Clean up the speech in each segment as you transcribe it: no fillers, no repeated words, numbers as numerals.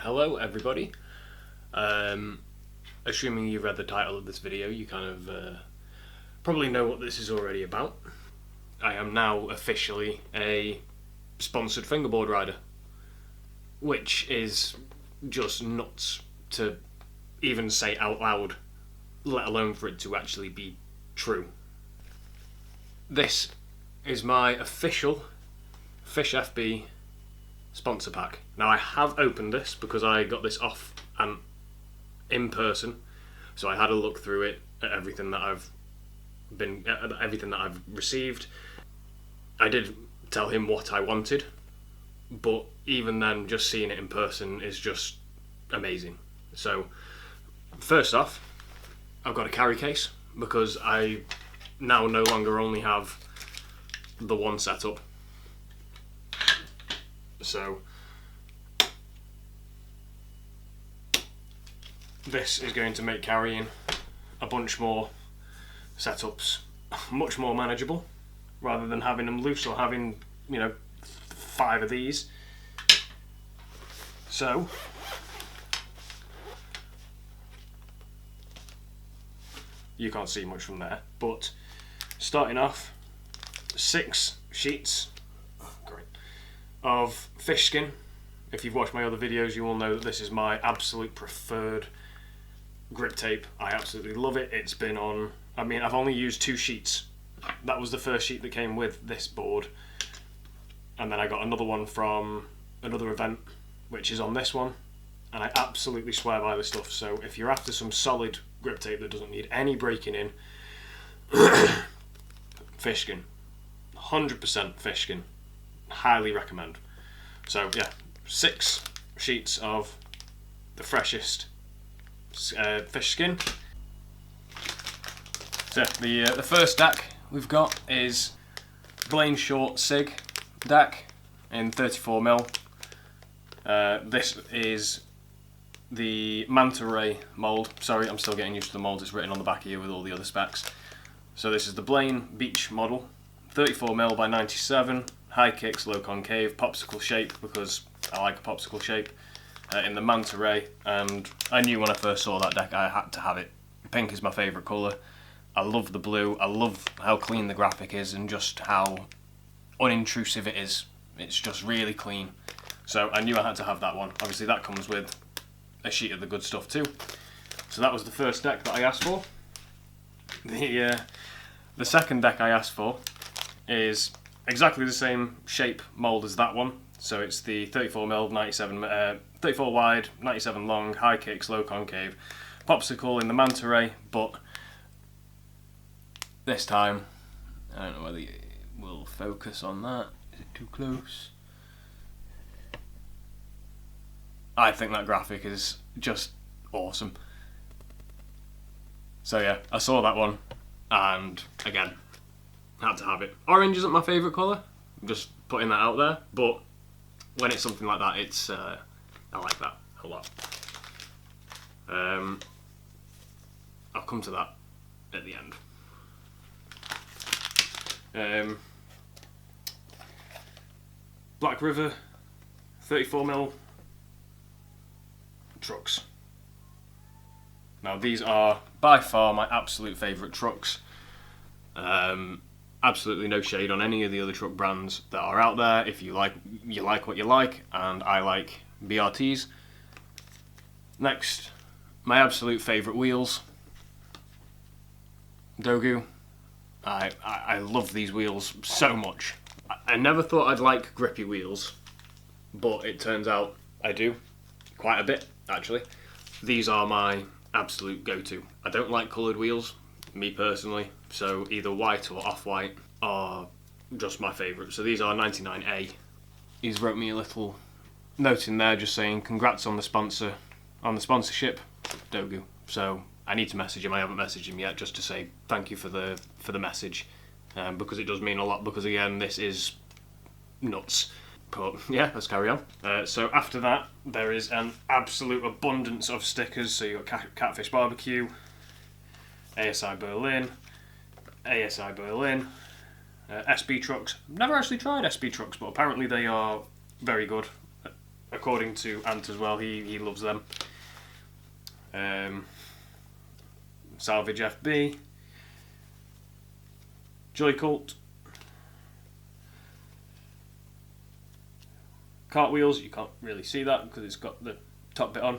Hello everybody. Assuming you read the title of this video, you kind of probably know what this is already about. I am now officially a sponsored fingerboard rider, which is just nuts to even say out loud, let alone for it to actually be true. This is my official Fish FB sponsor pack. Now I have opened this because I got this off and in person, so I had a look through it at everything that I've received. I did tell him what I wanted, but even then, just seeing it in person is just amazing. So first off, I've got a carry case because I now no longer only have the one setup. So this is going to make carrying a bunch more setups much more manageable, rather than having them loose or having, 5 of these. So you can't see much from there, but starting off, 6 sheets of fish skin. If you've watched my other videos, you will know that this is my absolute preferred grip tape. I absolutely love it. It's been on, I've only used 2 sheets. That was the first sheet that came with this board, and then I got another one from another event which is on this one, and I absolutely swear by this stuff. So if you're after some solid grip tape that doesn't need any breaking in, fish skin, 100% fish skin, highly recommend. So yeah, 6 sheets of the freshest fish skin. So the first deck we've got is Blaine Short Sig deck in 34mm. This is the Manta Ray mould. Sorry, I'm still getting used to the mould. It's written on the back here with all the other specs. So this is the Blaine Beach model, 34mm by 97, high kicks, low concave, popsicle shape because I like a popsicle shape, in the Manta Ray, and I knew when I first saw that deck I had to have it. Pink is my favourite colour. I love the blue, I love how clean the graphic is and just how unintrusive it is. It's just really clean. So I knew I had to have that one. Obviously that comes with a sheet of the good stuff too. So that was the first deck that I asked for. The second deck I asked for is exactly the same shape mould as that one. So it's the 34mm, 97, 34 wide, 97 long, high kicks, low concave, popsicle in the Manta Ray, but this time, I don't know whether it will focus on that. Is it too close? I think that graphic is just awesome. So yeah, I saw that one, and again, had to have it. Orange isn't my favourite colour, I'm just putting that out there, but when it's something like that, it's I like that a lot. I'll come to that at the end. Black River 34mm trucks. Now these are by far my absolute favourite trucks. Absolutely no shade on any of the other truck brands that are out there. If you like what you like, and I like BRTs. Next, my absolute favourite wheels, Dogu. I love these wheels so much. I never thought I'd like grippy wheels, but it turns out I do, quite a bit actually. These are my absolute go-to. I don't like coloured wheels, me personally, so either white or off-white are just my favourite. So these are 99A. He's wrote me a little note in there just saying congrats on the sponsorship, Dogu. So I need to message him. I haven't messaged him yet, just to say thank you for the message, because it does mean a lot, because again this is nuts. But yeah, let's carry on. So after that there is an absolute abundance of stickers. So you've got Catfish Barbecue, ASI Berlin, SB trucks. Never actually tried SB trucks, but apparently they are very good. according to Ant as well, he loves them. Salvage FB, Joy Cult, Cartwheels, you can't really see that because it's got the top bit on.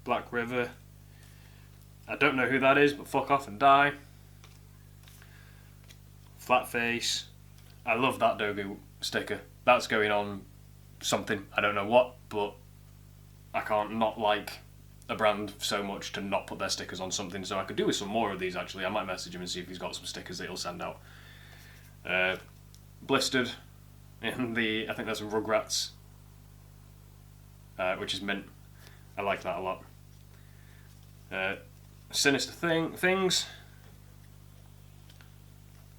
Black River, I don't know who that is, but fuck off and die. Flat Face, I love that Dogu sticker. That's going on something, I don't know what, but I can't not like a brand so much to not put their stickers on something, so I could do with some more of these actually. I might message him and see if he's got some stickers that he'll send out. Blistered in the, I think that's a Rugrats, which is mint. I like that a lot. Sinister Things,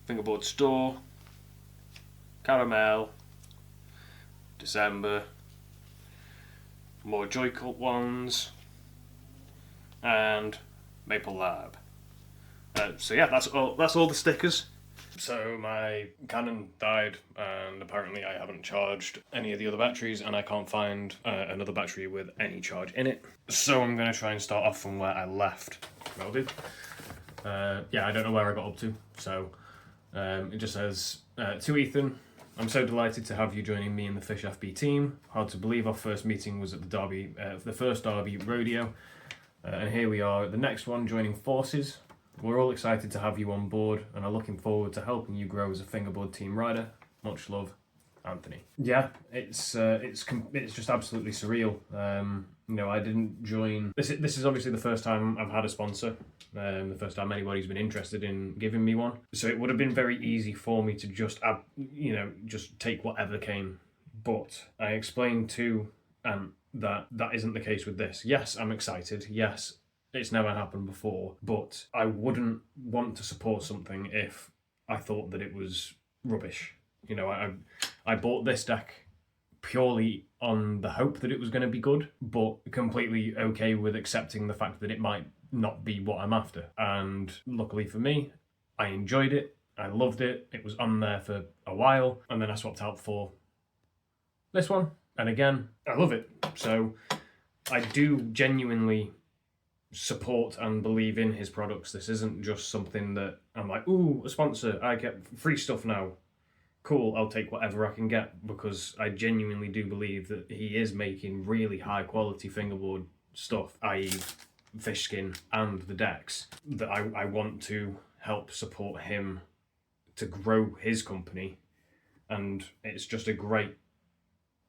Fingerboard Store, Caramel, December, more Joy Cult ones, and Maple Lab. So yeah, that's all the stickers. So my Canon died, and apparently I haven't charged any of the other batteries, and I can't find another battery with any charge in it. So I'm going to try and start off from where I left. That'll do. Yeah, I don't know where I got up to, so it just says, to Ethan, I'm so delighted to have you joining me in the Fish FB team. Hard to believe our first meeting was at the first Derby rodeo, and here we are at the next one, joining forces. We're all excited to have you on board and are looking forward to helping you grow as a Fingerboard team rider. Much love, Anthony. Yeah, it's just absolutely surreal. You know, I didn't join. This is obviously the first time I've had a sponsor. The first time anybody's been interested in giving me one. So it would have been very easy for me to just take whatever came. But I explained to Ant that isn't the case with this. Yes, I'm excited. Yes, it's never happened before, but I wouldn't want to support something if I thought that it was rubbish. You know, I bought this deck purely on the hope that it was going to be good, but completely okay with accepting the fact that it might not be what I'm after. And luckily for me, I enjoyed it. I loved it. It was on there for a while, and then I swapped out for this one. And again, I love it. So I do genuinely support and believe in his products. This isn't just something that I'm like, ooh, a sponsor, I get free stuff now. Cool, I'll take whatever I can get, because I genuinely do believe that he is making really high quality fingerboard stuff, i.e. fish skin and the decks, that I want to help support him to grow his company. And it's just a great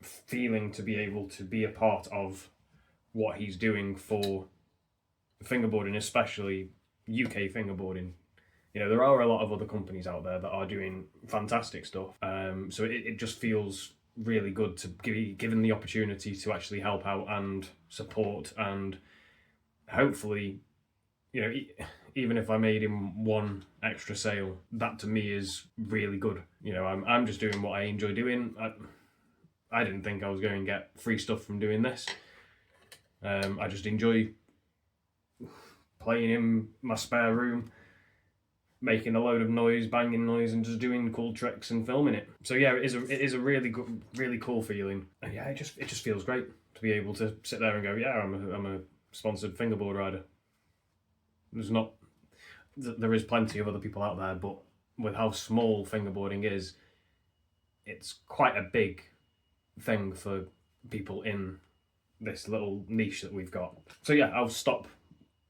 feeling to be able to be a part of what he's doing for fingerboarding, especially UK fingerboarding. You know, there are a lot of other companies out there that are doing fantastic stuff. So it just feels really good to be given the opportunity to actually help out and support, and hopefully, you know, even if I made him one extra sale, that to me is really good. You know, I'm just doing what I enjoy doing. I didn't think I was going to get free stuff from doing this. I just enjoy playing in my spare room, making a load of noise, banging noise, and just doing cool tricks and filming it. So yeah, it is a really good, really cool feeling. And yeah, it just feels great to be able to sit there and go, yeah, I'm a sponsored fingerboard rider. There is plenty of other people out there, but with how small fingerboarding is, it's quite a big thing for people in this little niche that we've got. So yeah, I'll stop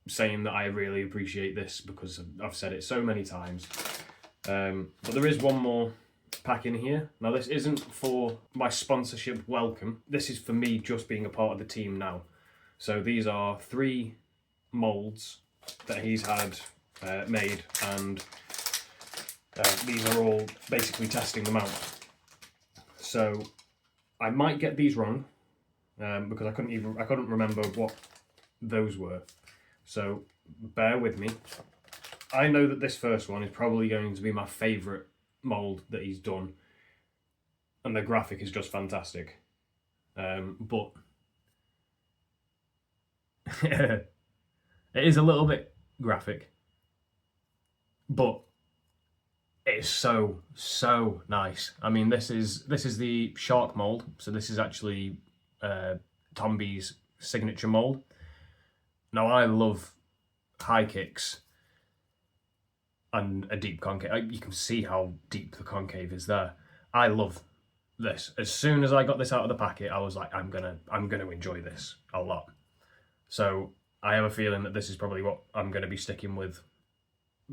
saying that I really appreciate this, because I've said it so many times. But there is one more pack in here. Now this isn't for my sponsorship welcome. This is for me just being a part of the team now. So these are 3 molds that he's had made, and these are all basically testing them out. So I might get these wrong, because I couldn't remember what those were. So bear with me. I know that this first one is probably going to be my favourite mould that he's done, and the graphic is just fantastic. But it is a little bit graphic, but it's so nice. I mean, this is the shark mould, so this is actually Tomby's signature mould. Now, I love high kicks and a deep concave. You can see how deep the concave is there. I love this. As soon as I got this out of the packet, I was like, I'm gonna enjoy this a lot. So I have a feeling that this is probably what I'm gonna be sticking with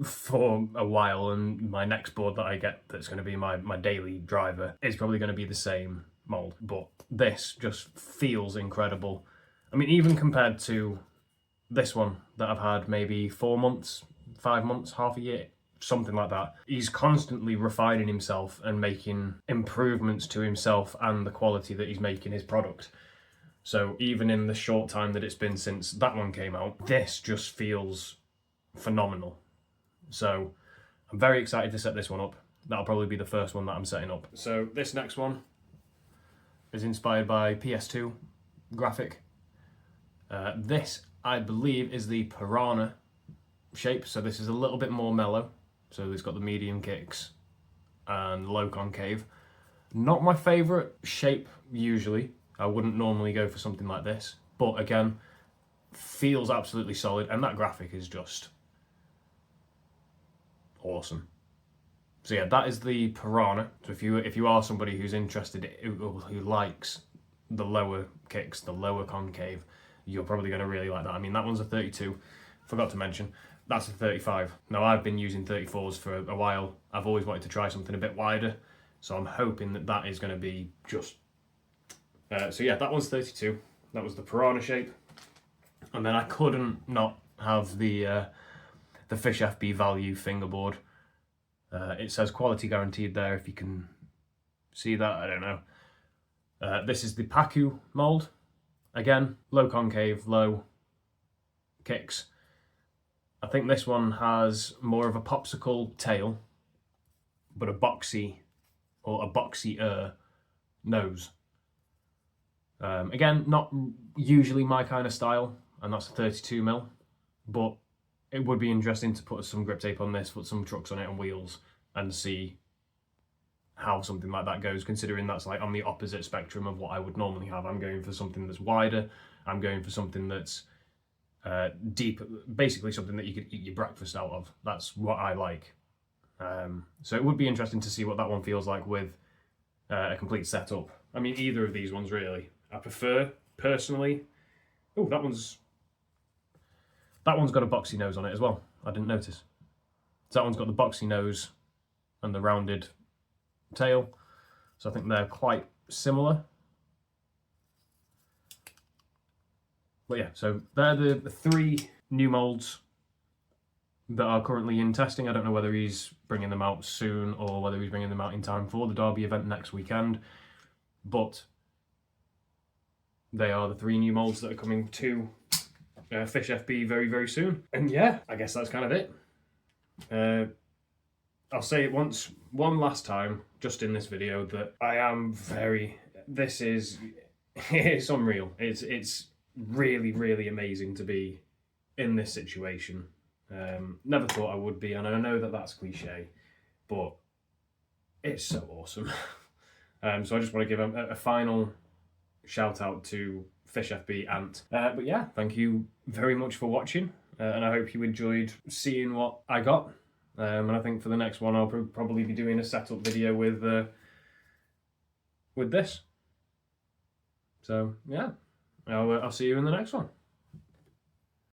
for a while, and my next board that I get that's going to be my daily driver is probably going to be the same mold. But this just feels incredible. I mean, even compared to this one that I've had maybe 4 months, 5 months, half a year, something like that. He's constantly refining himself and making improvements to himself and the quality that he's making his product. So even in the short time that it's been since that one came out, this just feels phenomenal. So I'm very excited to set this one up. That'll probably be the first one that I'm setting up. So this next one is inspired by PS2 graphic. This, I believe, is the Piranha shape. So this is a little bit more mellow. So it's got the medium kicks and low concave. Not my favourite shape usually. I wouldn't normally go for something like this. But again, feels absolutely solid. And that graphic is just awesome. So yeah, that is the Piranha. So if you are somebody who's interested, who likes the lower kicks, the lower concave, you're probably going to really like that. I mean, that one's a 32. Forgot to mention, that's a 35. Now, I've been using 34s for a while. I've always wanted to try something a bit wider, so I'm hoping that that is going to be just... so yeah, that one's 32. That was the Piranha shape. And then I couldn't not have the Fish FB Value fingerboard. It says quality guaranteed there, if you can see that, I don't know. This is the Paku mould. Again, low concave, low kicks. I think this one has more of a popsicle tail, but a boxier nose. Again, not usually my kind of style, and that's a 32mm, but it would be interesting to put some grip tape on this, put some trucks on it and wheels, and see how something like that goes, considering that's like on the opposite spectrum of what I would normally have. I'm going for something that's wider. I'm going for something that's deep, basically something that you could eat your breakfast out of. That's what I like. So it would be interesting to see what that one feels like with a complete setup. I mean, either of these ones really. I prefer, personally... Oh, that one's got a boxy nose on it as well. I didn't notice. So that one's got the boxy nose and the rounded tail. So I think they're quite similar. But yeah, so they're the three new molds that are currently in testing. I don't know whether he's bringing them out soon or whether he's bringing them out in time for the Derby event next weekend. But they are the three new molds that are coming to Fish FB very, very soon. And yeah, I guess that's kind of it. I'll say it one last time, just in this video, that I am it's unreal. It's really, really amazing to be in this situation. Never thought I would be, and I know that that's cliche, but it's so awesome. So I just want to give a final shout out to Fish FB Ant. But yeah, thank you very much for watching, and I hope you enjoyed seeing what I got. And I think for the next one, I'll probably be doing a setup video with this. So yeah, I'll see you in the next one.